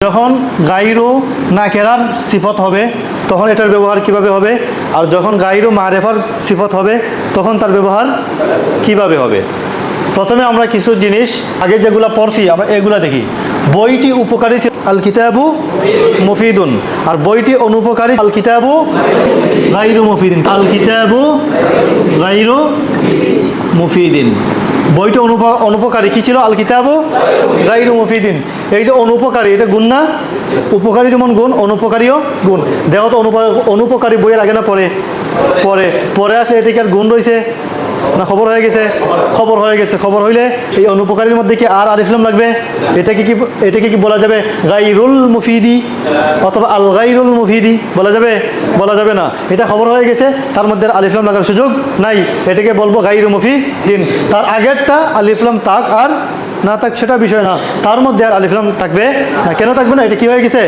যখন গায়রু নাকেরার সিফত হবে তখন এটার ব্যবহার কিভাবে হবে, আর যখন গায়রু মারেফার সিফত হবে তখন তার ব্যবহার কিভাবে হবে। প্রথমে আমরা কিছু জিনিস আগে যেগুলো পড়ছি আমরা এগুলা দেখি। বইটি উপকারী আল কিতাবু মুফিদুন, আর বইটি অনুপকারী আল কিতাবু গায়রু মুফিদিন। আল কিতাবু গায়রু মুফিদিন, বইটা অনুপকারী কি ছিল? আল কিতাবু গায়রু মুফিদিন। এই যে অনুপকারী, এটা গুণ না? উপকারী যেমন গুণ, অনুপকারীও গুণ। দেখো তো অনুপকারী বইয়ের আগে না পরে পরে পরে আসলে এটা কি আর গুণ রয়েছে না খবর হয়ে গেছে? খবর হয়ে গেছে। খবর হইলে এই অনুপকারীর মধ্যে কি আর আলিফ লাম লাগবে? এটাকে কি বলা যাবে গায়রুল মুফিদি অথবা আল গায়রুল মুফিদি বলা যাবে? বলা যাবে না। এটা খবর হয়ে গেছে, তার মধ্যে আলিফ লাম লাগার সুযোগ নাই। এটাকে বলবো গায়রু মুফিদিন। তার আগেরটা আলিফ লাম থাক আর না থাক সেটা বিষয় না, তার মধ্যে আর আলিফ লাম থাকবে না। কেন থাকবে না? এটা কি হয়ে গেছে?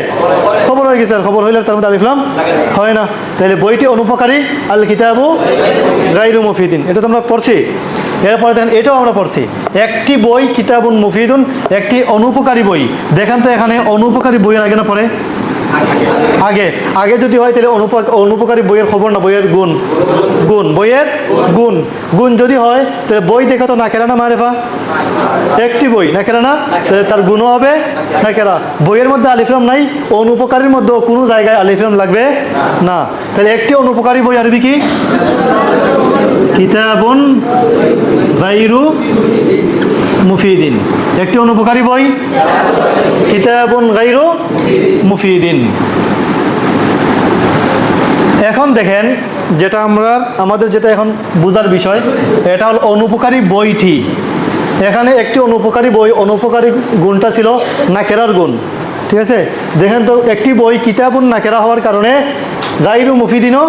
খবর হয়ে গেছে। আর খবর হইলে তার মধ্যে আলিফ লাম হয় না। তাহলে বইটি অনুপকারী আল কিতাবু গায়রু মুফিদিন, এটা তো আমরা পড়ছি। এরপরে দেখেন এটাও আমরা পড়ছি, একটি বই কিতাবুন মুফিদুন, একটি অনুপকারী বই। দেখেন তো এখানে অনুপকারী বইয়ের আগে না পড়ে? আগে। আগে যদি হয় তাহলে অনুপকারী বইয়ের খবর না বইয়ের গুণ? গুণ, বইয়ের গুণ। গুণ যদি হয় তাহলে বই দেখা তো নাকেরা না মারেফা? একটি বই নাকেরা না, তাহলে তার গুণও হবে নাকেরা। বইয়ের মধ্যে আলিফ লাম নাই, অনুপকারীর মধ্যে কোনো জায়গায় আলিফ লাম লাগবে না। তাহলে একটি অনুপকারী বই আরবি কি? কিতাবুন গায়রু মুফিদিন। একটি অনুপকারী বই কিতাবুন গায়রু মুফিদিন। এখন দেখেন যেটা আমাদের যেটা এখন বোঝার বিষয়, এটা হল অনুপকারী বইটি। এখানে একটি অনুপকারী বই, অনুপকারী গুণটা ছিল নাকেরার গুণ, ঠিক আছে? দেখেন তো একটি বই কিতাবুন নাকেরা হওয়ার কারণে গায়রু মুফিদিনও,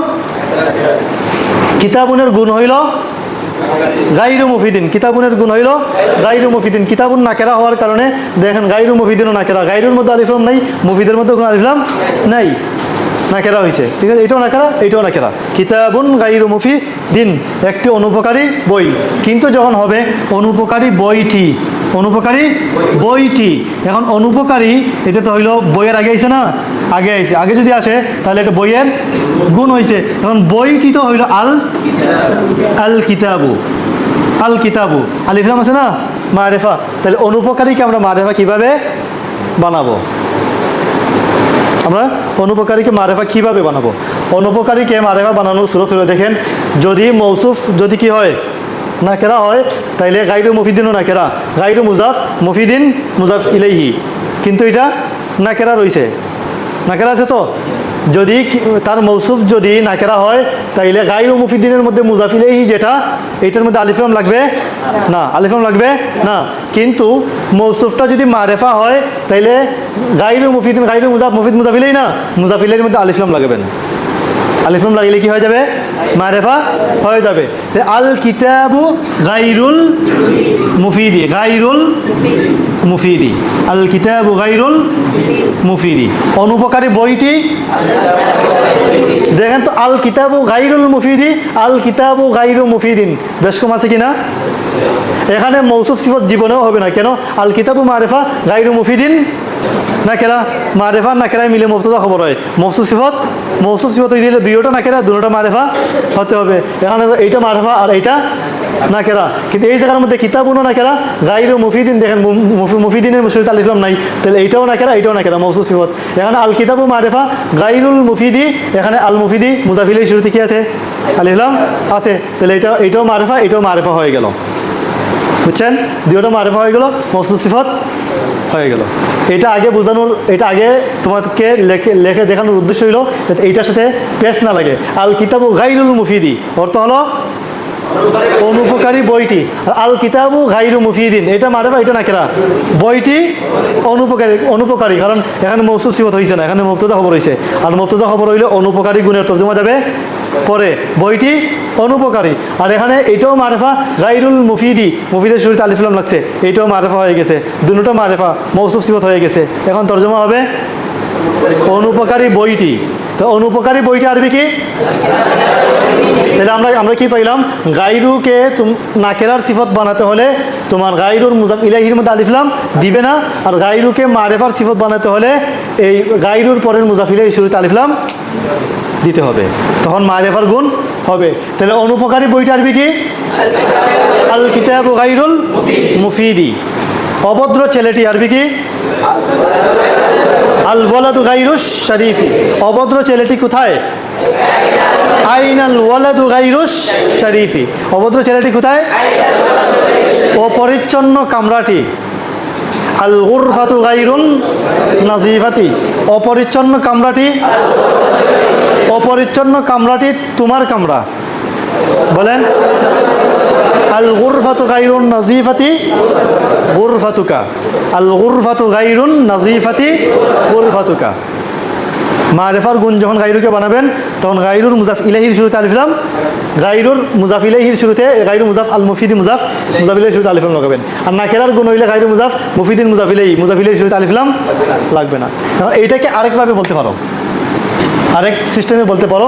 কিতাবুনের গুণ হইল গায়রু মুফিদিন, কিতাবুনের গুণ হইল গায়রু মুফিদিন। কিতাবুন নাকেরা হওয়ার কারণে দেখেন গায়রু মুফিদিনও নাকেরা। গায়রুর মধ্যে আলিফ লাম নাই, মুফিদের মধ্যে কোনো আলিফ লাম নাই, নাকেরা হয়েছে, ঠিক আছে? এটাও নাকেরা, এটাও নাকেরা। কিতাবুন গায়রু মুফিদিন, একটি অনুপকারী বই। কিন্তু যখন হবে অনুপকারী বইটি, অনুপকারী বইটি, এখন অনুপকারী এটা তো হইলো বইয়ের আগে আইছে না? আগে আইছে। আগে যদি আসে তাহলে এটা বইয়ের গুণ হয়েছে। এখন বইটি তো হইল আল কিতাবু, আল কিতাবু, আলিফ লাম আছে না মারেফা। তাহলে অনুপকারীকে আমরা মারেফা কিভাবে বানাবো? আমরা অনুপকারীকে মারেফা কিভাবে বানাবো? অনুপকারীকে মারেফা বানানোর সুরত হলো দেখেন, যদি মৌসুফ যদি কি হয় নাকেরা হয় তাইলে গায়রু মুফিদিনও নাকেরা, গায়রু মুজাফ মুফিদিন মুজাফ ইলাইহি। কিন্তু এটা নাকেরা রয়েছে, নাকেরা আছে তো। যদি তার মৌসুফ যদি নাকেরা হয় তাইলে গায়রু মুফিদিনের মধ্যে মুজাফ ইলাইহি যেটা, এইটার মধ্যে আলিফ লাম লাগবে না, আলিফ লাম লাগবে না। কিন্তু মৌসুফটা যদি মারেফা হয় তাইলে গায়রু মুফিদিন, গায়রু মুজাফ মুফিদ মুজাফ ইলাইহি না, মুজাফ ইলাইহির মধ্যে আলিফ লাম লাগবে না। আলিফ লাম লাগিলে কি হয়ে যাবে? মারেফা হয়ে যাবে। আল কিতাবু গায়রুল মুফিদি, গায়রুল মুফিদি, আল কিতাবু গায়রুল মুফিদি। অনুপকারী বইটি দেখেন তো, আল কিতাবু গায়রুল মুফিদি, আল কিতাবু গায়রু মুফিদিন, বেশ কম আছে কিনা? এখানে মৌসুফ সিফত জীবনেও হবে না। কেন? আল কিতাবু মারেফা, গায়রু মুফিদিন নাকেরা। মারেফা নাকেরায় মিলে মুবতাদা খবর হয়। মৌসুফ সিফত দিলে দুইটা নাকেরা, দুটোটা মারেফা হতে হবে। এখানে এইটা মারেফা আর এইটা নাকেরা। কিন্তু এই জায়গার মধ্যে কিতাবুনও নাকেরা, গায়রু মুফিদিন, দেখেন মুফিদিনের মুশরিত আলিফ লাম নাই, তাহলে এইটাও নাকেরা, এইটাও নাকেরা, মৌসুফ সিফত। এখানে আল কিতাবু মারেফা, গায়রুল মুফিদি, এখানে আল মুফিদি মুজাফ ইলাইহি শুরুতে কি আছে? আলিফ লাম আছে। তাহলে এইটাও মারেফা, এটাও মারেফা হয়ে গেল, বুঝছেন? দুটো মারেফা হয়ে গেল, মৌসুফ সিফত হয়ে গেল। এটা আগে বোঝানোর, এটা আগে তোমাকে লেখে দেখানোর উদ্দেশ্য হইল যাতে এইটার সাথে পেশ না লাগে। আল কিতাবু গায়রুল মুফিদি অর্থ হলো অনুপকারী বইটি, আল কিতাবু গায়রু মুফিদিন এটা মারেফা, এটা নাকেরা। বইটি অনুপকারী, কারণ এখানে মৌসুফ সিফত হয়েছে না, এখানে মুবতাদা খবর হয়েছে। আর মুবতাদা খবর হইলে অনুপকারী গুণের তর্জমা যাবে পরে, বইটি অনুপকারী। আর এখানে এটাও মারেফা, গায়রুল মুফিদি, মুফিদের শুরুতে আলিফ লাম লাগছে, এইটাও মারেফা হয়ে গেছে, দুটো মারেফা, মৌসুফ সিফত হয়ে গেছে। এখন তর্জমা হবে অনুপকারী বইটি। তো অনুপকারী বইটা আরবি কি? তাহলে আমরা কি পাইলাম? গাইরুকে নাকেরার সিফত বানাতে হলে তোমার গাইরুর মুজাফ ইলাইহির মধ্যে আলিফ লাম দিবে না, আর গাইরুকে মারেফার সিফত বানাতে হলে এই গাইরুর পরের মুজাফ ইলাইহি শুরুতে আলিফ লাম দিতে হবে, তখন মারেফার গুণ হবে। তাহলে অনুপকারী বইটা আরবি কি? আল কিতাবু গাইরুল মুফিদি। অভদ্র ছেলেটি আরবি কি? আল ওয়ালাদু গাইরুশ শরীফি। অভদ্র ছেলেটি কোথায়? আইনাল ওয়ালাদু গাইরুশ শরীফি। অভদ্র ছেলেটি কোথায়? অপরিচ্ছন্ন কামরাটি। আল গুরফাতু গাইরুন নাজিফাতি। অপরিচ্ছন্ন কামরাটি, অপরিচ্ছন্ন কামরাটি তোমার কামরা। বলেন আল গুরফাতু গাইরুন নাজিফাতি গুরফাতুকা। আল গুরফাতু গাইরুন নাজিফাতি গুরফাতুকা। মারেফার গুণ যখন গাইরুকে বানাবেন তখন গাইরুর মুজাফ ইলাইহির শুরুতে আলিফ লাম, গাইরুর মুজাফ ইলাইহির শুরুতে গাইরুর মুজাফ আল মুফিদি মুজাফ ইলাইহির শুরুতে আলিফ লাম লাগাবেন। আর নাকেরার গুণ হইলে গাইরুর মুজাফ মুফিদিন মুজাফ ইলাইহির শুরুতে আলিফ লাম লাগবে না। এখন এইটাকে আরেকভাবে বলতে পারো, আরেক সিস্টেমে বলতে পারো।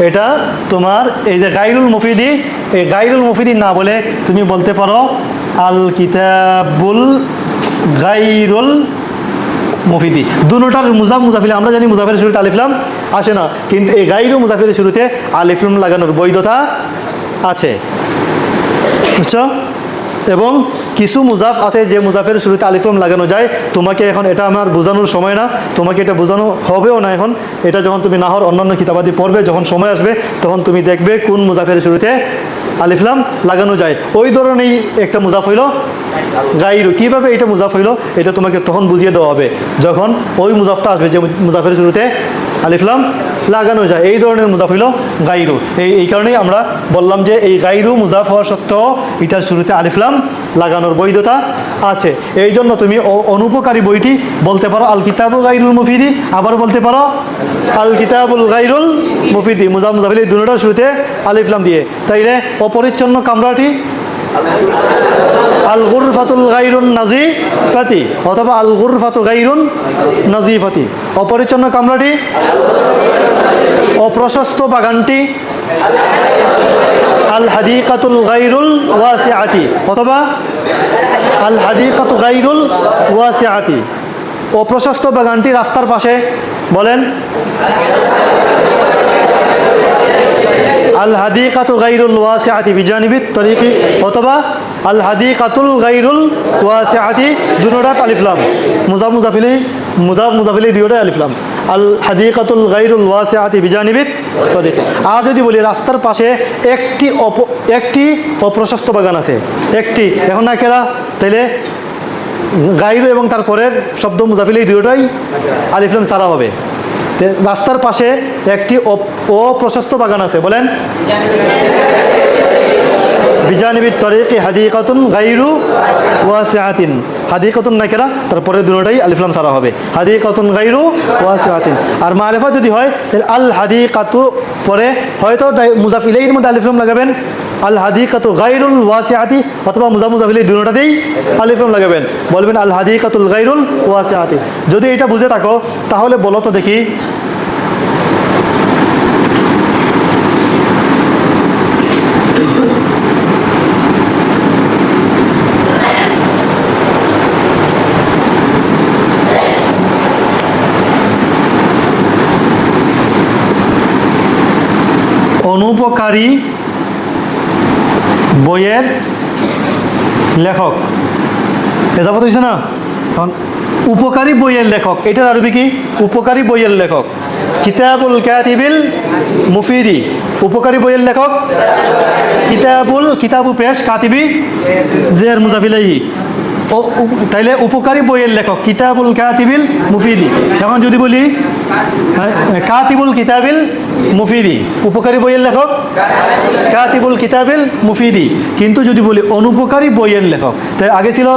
এটা তোমার এই যে গাইরুল মুফিদি, এই গাইরুল মুফিদি না বলে তুমি বলতে পারো আল কিতাবুল গাইরুল মুফিদি। দুটোটার মুজাফিলে আমরা জানি মুজাফের শুরুতে আলিফলাম আসে না, কিন্তু এই গাইরু মুজাফিরের শুরুতে আলিফলাম লাগানোর বৈধতা আছে, বুঝছো? এবং কিছু মুজাফ আছে যে মুজাফের শুরুতে আলিফলাম লাগানো যায়। তোমাকে এখন এটা আমার বোঝানোর সময় না, তোমাকে এটা বোঝানো হবেও না এখন। এটা যখন তুমি নাহর অন্যান্য কিতাবাদি পড়বে, যখন সময় আসবে তখন তুমি দেখবে কোন মুজাফের শুরুতে আলিফলাম লাগানো যায়। ওই ধরনেরই একটা মুজাফ হইল গাইরু। কীভাবে এটা মুজাফ হইল এটা তোমাকে তখন বুঝিয়ে দেওয়া হবে যখন ওই মুজাফটা আসবে যে মুজাফের শুরুতে আলিফলাম লাগানো যায়। এই ধরনের মুজাফ হইল গাইরু। এই কারণেই আমরা বললাম যে এই গাইরু মুজাফ হওয়া সত্ত্বেও এটার শুরুতে আলিফলাম লাগানোর বৈধতা আছে। এই জন্য তুমি অনুপকারী বইটি বলতে পারো আল কিতাবু গাইরুল মুফিদি, আবার বলতে পারো আল কিতাবুল গাইরুল মুফিদি। মুজাফিল এই দুটোটার শুরুতে আলিফলাম দিয়ে। তাইলে অপরিচ্ছন্ন কামরাটি আল গুরফাতুল গাইরুন নাজিফাতি, অথবা আল গুরফাতু গাইরুন নাজিফাতি। অপরিচ্ছন্ন কামরাটি, অপ্রশস্ত বাগানটি আল হাদিকাতুল গাইরুল ওয়াসিআতি, অথবা আল হাদিকাতু গাইরুল ওয়াসিআতি। অপ্রশস্ত বাগানটি রাস্তার পাশে। বলেন আল হাদিকাতু গাইরুল ওয়াসিআতি বিজানিবিত তরিকি, অথবা আল হাদিকাতুল গাইরুল ওয়াসিআতি। দুটোটা আলিফলাম, মুজাফিলি দুটোটাই আলিফলাম। আল হাদিকাতুল গাইরুল ওয়াসিআতি বিজানিবিত তরিকি। আর যদি বলি রাস্তার পাশে একটি অপ্রশস্ত বাগান আছে, একটি, এখন না কেরা, তাইলে গাইরু এবং তারপরের শব্দ মুজাফিলি এই দুটোটাই আলিফলাম সারা হবে। রাস্তার পাশে একটি অপ্রশস্ত বাগান আছে। বলেন বিজানিবিত তরিকি হাদিকাতুন গাইরু ওয়াসিআতিন। হাদিকাতুন নাকিরা, তারপরে দুটোটাই আলিফলাম সারা হবে, হাদিকাতুন গাইরু ওয়াসিআতিন। আর মারিফা যদি হয় তাহলে আল হাদিকাতু পরে হয়তো মুজাফ ইলাইহির মধ্যে আলিফলাম লাগাবেন আল হাদিকাতু গাইরুল ওয়াসিআতি, অথবা মুজাফ ইলাইহি দুটোটাতেই আলিফলাম লাগাবেন, বলবেন আল হাদিকাতুল গাইরুল ওয়াসিআতি। যদি এটা বুঝে থাকো তাহলে বলো তো দেখি অনুপকারী বইয়ের লেখক। এজাবত হয়েছে না? এখন উপকারী বইয়ের লেখক, এটার আরবি কি? উপকারী বইয়ের লেখক কিতাবুল কাতিবিল মুফিদি। উপকারী বইয়ের লেখক কিতাবু পেশ কাতিবি জের মুজাফিলাইহি। তাইলে উপকারী বইয়ের লেখক কিতাবুল কাতিবিল মুফিদি। এখন যদি বলি কাতিবুল কিতাবিল মুফিদি, উপকারী বইয়ের লেখক কাতিবুল কিতাবিল মুফিদি। কিন্তু যদি বলি অনুপকারী বইয়ের লেখক, তাই আগে ছিল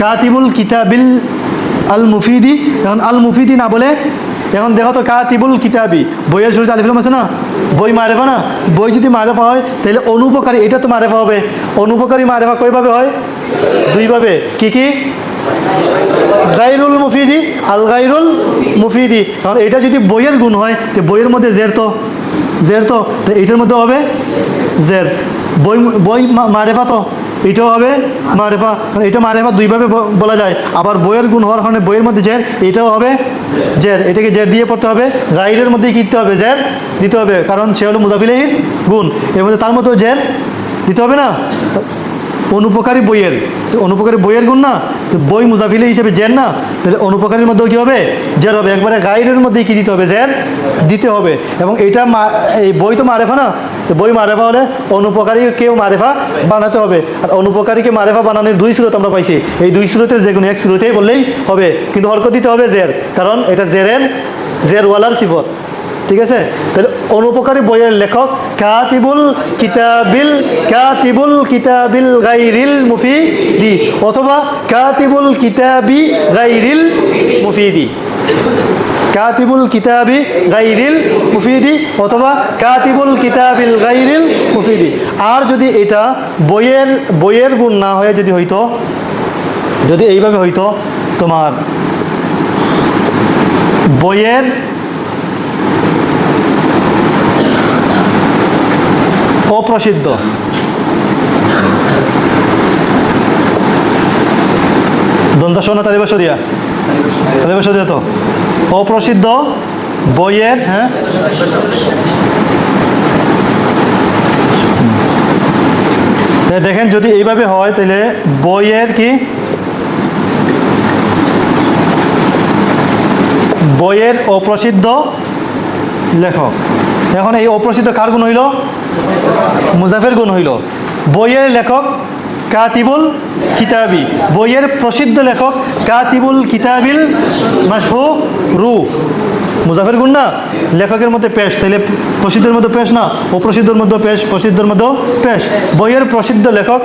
কাতিবুল কিতাবিল আল মুফিদি। এখন আল মুফিদি না বলে এখন দেখো তো কাতিবুল কিতাবি, বইয়ের শুরুতে আলিফলাম আছে না, বই মারেফা না। বই যদি মারেফা হয় তাহলে অনুপকারী এটা তো মারেফা হবে। অনুপকারী মারেফা কয়ভাবে হয়? দুইভাবে। কি কি? গাইরুল মুফিদি আল গাইরুল মুফিদি। কারণ এটা যদি বইয়ের গুণ হয় তো বইয়ের মধ্যে জের তো এইটার মধ্যে হবে জের। বই মারেফা তো এটাও হবে মারেফা, কারণ এটা মারেফা দুইভাবে বলা যায়। আবার বইয়ের গুণ হওয়ার কারণে বইয়ের মধ্যে জের, এটাও হবে জের। এটাকে জের দিয়ে পড়তে হবে, গাইরের মধ্যেই কী দিতে হবে, জের দিতে হবে, কারণ সে হলো মুজাফ ইলাইহির গুণ। এর মধ্যে তার মধ্যেও জের দিতে হবে না। অনুপকারী বইয়ের গুণ না, তো বই মুজাফ ইলাইহি হিসেবে জের না, তাহলে অনুপকারীর মধ্যেও কী হবে, জের হবে। একবারে গাইরের মধ্যেই কী দিতে হবে, জের দিতে হবে। এবং এটা এই বই তো মারেফা না, তো বই মারেফা হলে অনুপকারীকেও মারেফা বানাতে হবে। আর অনুপকারীকে মারেফা বানানোর দুই সুরত আমরা পাইছি, এই দুই সুরতের যে কোনো এক সুরতেই বললেই হবে, কিন্তু হরকত দিতে হবে জের, কারণ এটা জেরওয়ালার সিফত। ঠিক আছে, তাহলে অনুপকারী বইয়ের লেখক কাতিবুল কিতাবিল গাইরিল মুফিদি, অথবা কাতিবুল কিতাবি গাইরিল মুফিদি, কাতিবুল কিতাবি গাইরিল মুফিদি, অথবা কাতিবুল কিতাবিল গাইরিল মুফিদি। আর যদি এটা বইয়ের গুণ না হয়ে যদি হইতো, যদি এইভাবে হইতো তোমার বইয়ের অপ্রসিদ্ধ, দ্বন্দ্ব তালিবাস দিয়া তো অপ্রসিদ্ধ বইয়ের, হ্যাঁ দেখেন যদি এইভাবে হয় তাহলে বইয়ের কি বইয়ের অপ্রসিদ্ধ লেখক। এখন এই অপ্রসিদ্ধ কার গুণ হইল, মুজাফের গুণ হইল। বইয়ের লেখক কাতিবুল কিতাবি, বইয়ের প্রসিদ্ধ লেখক কাতিবুল কিতাবিল মাশহুরু, মুজাফের গুণ না, লেখকের মধ্যে পেশ, তাহলে প্রসিদ্ধের মধ্যে পেশ না, অপ্রসিদ্ধের মধ্যে পেশ, প্রসিদ্ধের মধ্যেও পেশ। বইয়ের প্রসিদ্ধ লেখক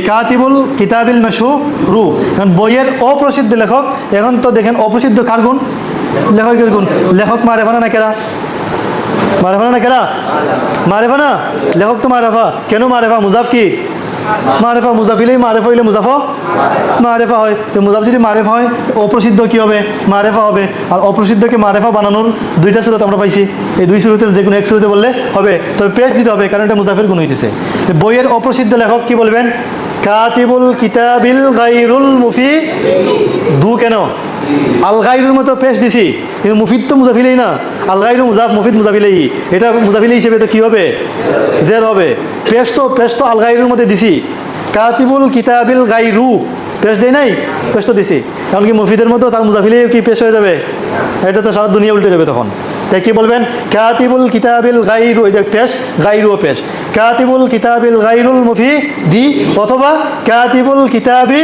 কাতিবুল কিতাবিল মাশহুরু। এখন বইয়ের অপ্রসিদ্ধ লেখক, এখন তো দেখেন অপ্রসিদ্ধ কার গুণ, লেখকের গুণ। লেখক মারেফা না কেরা, মারেফা না, লেখক তো মারেফা। কেন মারেফা, মুজাফ কি মারেফা, মুজাফ ইলাইহি মারেফা হইলে মুজাফও মারেফা হয়। তো মুজাফ যদি মারেফা হয়, অপ্রসিদ্ধ কি হবে, মারেফা হবে। আর অপ্রসিদ্ধকে মারেফা বানানোর দুইটা সুরত আমরা পাইছি, এই দুই সুরতের যে কোনো এক সুরতে বললে হবে, তবে পেশ দিতে হবে, কারণ এটা মুজাফের গুণ হইতেছে। তো বইয়ের অপ্রসিদ্ধ লেখক কি বলবেন, কাতিবুল কিতাবিল গাইরুল মুফিদু। কেন, আল গাইরুর মতো পেশ দিছি, কিন্তু মুফিদ তো মুজাফ ইলাইহি না, আল গাইরু মুজাফ, মুফিদ মুজাফ ইলাইহি, এটা মুজাফ ইলাইহি হিসেবে তো কী হবে, জের হবে। পেশ তো আল গাইরুর মধ্যে দিছি, কাতিবুল কিতাবিল গাইরু পেশ দেয় নাই, পেশ তো দিছি। কারণ কি মুফিদের মতো তার মুজাফ ইলাইহি কি পেশ হয়ে যাবে, এটা তো সারা দুনিয়া উল্টে যাবে তখন। তাই কি বলবেন, কাতিবুল কিতাবিল গাইরু, এই যে পেশ, গাইরুও পেশ, কাতিবুল কিতাবিল গাইরুল মুফিদি, অথবা কাতিবুল কিতাবি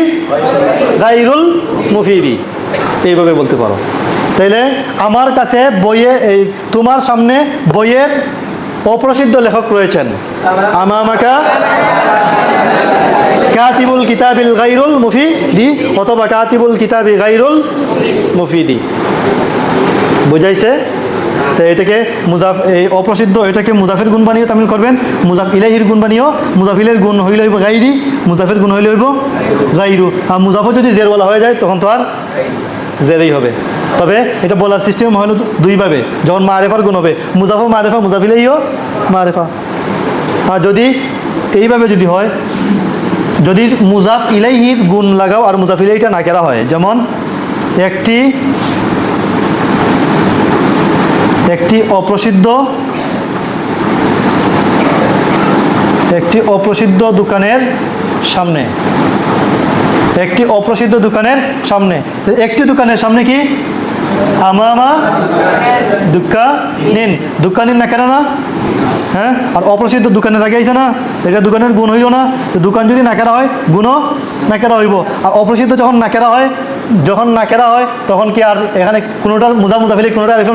গাইরুল মুফিদি, এইভাবে বলতে পারো। তাইলে আমার কাছে তোমার সামনে বইয়ের অপ্রসিদ্ধ লেখক রয়েছেন, আমামাকা কাতিবুল কিতাবিল গাইরুল মুফিদি, অথবা কাতিবুল কিতাবি গাইরুল মুফিদি। বুঝাইছে? তো এটাকে এই অপ্রসিদ্ধ, এটাকে মুজাফের গুণ বানিয়ে তামিল করবেন, মুজাফ ইলাইহির গুণ বানিয়েও, মুজাফ ইলাইহির গুণ হইলে হইব গাইরি, মুজাফের গুণ হইলে হইব গাইরু। আর মুজাফও যদি জেরওয়ালা হয়ে যায় তখন তো আর জেরেই হবে। তবে এটা বলার সিস্টেম হলো দুইভাবে, যখন মারেফার গুণ হবে, মুজাফও মারেফা, মুজাফ ইলাইহিও মারেফা। আর যদি এইভাবে যদি হয়, যদি মুজাফ ইলাইহির গুণ লাগাও আর মুজাফ ইলাইহিটা না কেরা হয়, যেমন একটি অপ্রসিদ্ধ দোকানের সামনে, একটি অপ্রসিদ্ধ দোকানের সামনে, তো একটি দোকানের সামনে কি আমামা দোকানিন না কেন না, হ্যাঁ। আর অপ্রসিদ্ধ দোকানের আগে আইছে না, এটা দোকানের গুণ হইল না, তো দোকান যদি নাকেরা হয় গুণও নাকেরা হইব। আর অপ্রসিদ্ধ যখন নাকেরা হয় তখন কি আর এখানে কোনোটার মুজা ফেলে কোনোটা আলিফ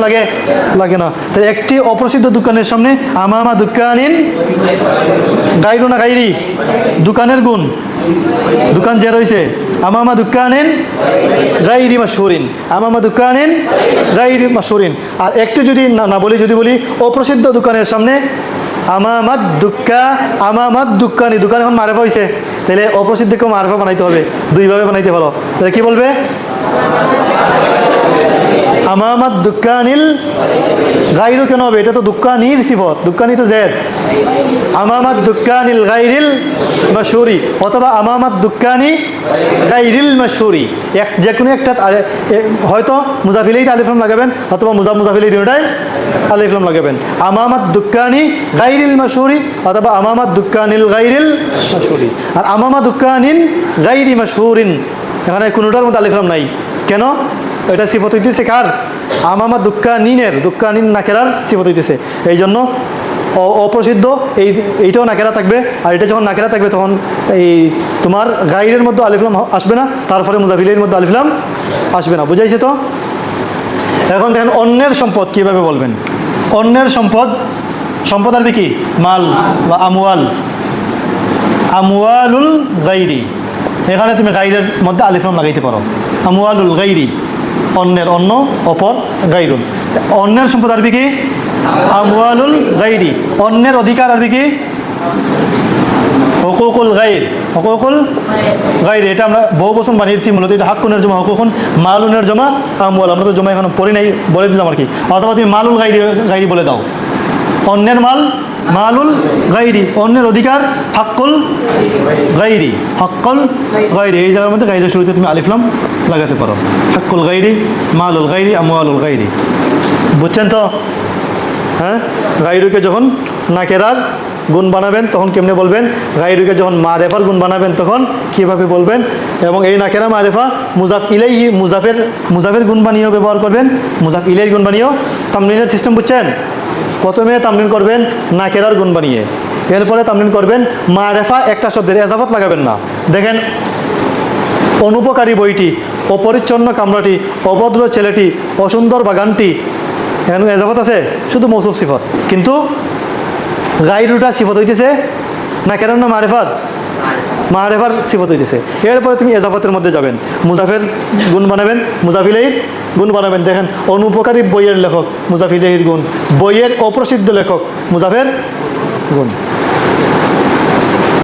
লাগে না। তো একটি অপ্রসিদ্ধ দোকানের সামনে আমামা দোকানিন গাইরু না গাইরি, দোকানের গুণ, দোকান যে রয়েছে, আমামা দোকানিন গাইরি মাশহুরিন, আমামা দোকানিন গাইরি মাশহুরিন। আর একটু যদি না বলি, যদি বলি অপ্রসিদ্ধ দোকানের সামনে আমামাদ দুক্কা, আমামাদ দুক্কানি, দোকান এখন মারেফা হয়েছে, তাহলে অপ্রসিদ্ধকে মারেফা বানাইতে হবে, দুইভাবে বানাইতে পারো। তাহলে কি বলবে? আমামাদ দুক্কানিল গাইরু কেন হবে? এটা তো দুক্কানির সিফত, দুক্কানি তো জেদ। আমামাদ দুক্কানিল গাইরিল মাশহুরি অথবা আমামাদ দুক্কানি গাইরিল মাশহুরি, যে কোনো একটা হয়তো মুজাফিলেই আলিফ লাম লাগাবেন অথবা মুজাফিলেই দুটোটাই আলিফ লাম লাগাবেন। আমামাদ দুক্কানি গাইরিল মাশহুরি অথবা আমামাদ দুক্কানিল গাইরিল মাশহুরি। আর আমামা দুক্কানিন গাইরি মাশহুরিন, এখানে কোনোটার মধ্যে আলিফ লাম নাই। কেন? এটা সিফত হইতেছে কার? আমামা দুক্কানিনের, দুক্কানিন নাকেরার সিফত হইতেছে, এই জন্য অপ্রসিদ্ধ এইটাও নাকেরা থাকবে। আর এটা যখন নাকেরা থাকবে তখন এই তোমার গাইরের মধ্যে আলিফলাম আসবে না, তারপরে মুজাফিলের মধ্যে আলিফলাম আসবে না। বুঝাইছে তো? এখন দেখেন অন্যের সম্পদ কীভাবে বলবেন। অন্যের সম্পদ, সম্পদ আসবে কি? মাল বা আমওয়াল, আমওয়ালুল গাইরি, এখানে তুমি গাইরের মধ্যে আলিফলাম লাগাইতে পারো। আমওয়ালুল গাইরি, অন্যের, অন্য অপর, গাইরুল। অন্যের সম্পদ আসবে কি? আমওয়ালুল গাইরি। অন্যের অধিকার আসবে কি? হুকুকুল গাইর, হুকুকুল গাইর। এটা আমরা বহু বছর বানিয়েছি, মূলত এটা হাক্কুনের জমা, হুকুকুন মালুনের জমা আমওয়াল। আমরা তো জমা এখন পড়ি নাই, বলে দিলাম আর কি। অথবা তুমি মালুল গাইরি, গাইরি বলে দাও। অন্যের মাল মালুল গাইরি, অন্যের অধিকার হাক্কুল গাইরি, হাক্কুল গাইরি। এই জায়গার মধ্যে গাইরের শুরুতে তুমি আলিফলাম লাগাতে পারো। হাক্কুল গাইরি, মালুল গাইরি, আমওয়ালুল গাইরি। বুঝছেন তো? হ্যাঁ, গাইরুকে যখন নাকেরার গুণ বানাবেন তখন কেমনে বলবেন, গাইরুকে যখন মারেফার গুণ বানাবেন তখন কীভাবে বলবেন। এবং এই নাকেরা মারেফা মুজাফ ইলাইহি, মুজাফের গুণ বানিয়েও ব্যবহার করবেন, মুজাফ ইলাইহির গুণ বানিয়েও। তামরিনের সিস্টেম বুঝছেন? প্রথমে তামরিন করবেন নাকেরার গুণ বানিয়ে, এরপরে তামরিন করবেন মারেফা একটা শব্দের এজাফত লাগাবেন না। দেখেন, অনুপকারী বইটি, অপরিচ্ছন্ন কামরাটি, অভদ্র ছেলেটি, অসুন্দর বাগানটি, এখানে এজাফত আছে, শুধু মৌসুফ সিফত। কিন্তু গাইরুটা সিফত হইতেছে নাকেরার না মারেফার? মারেফার সিফত হইতেছে। এরপরে তুমি এজাফতের মধ্যে যাবেন, মুজাফের গুণ বানাবেন, মুজাফিলের গুণ বানাবেন। দেখেন, অনুপকারী বইয়ের লেখক মুজাফিলের গুণ, বইয়ের অপ্রসিদ্ধ লেখক মুজাফের গুণ।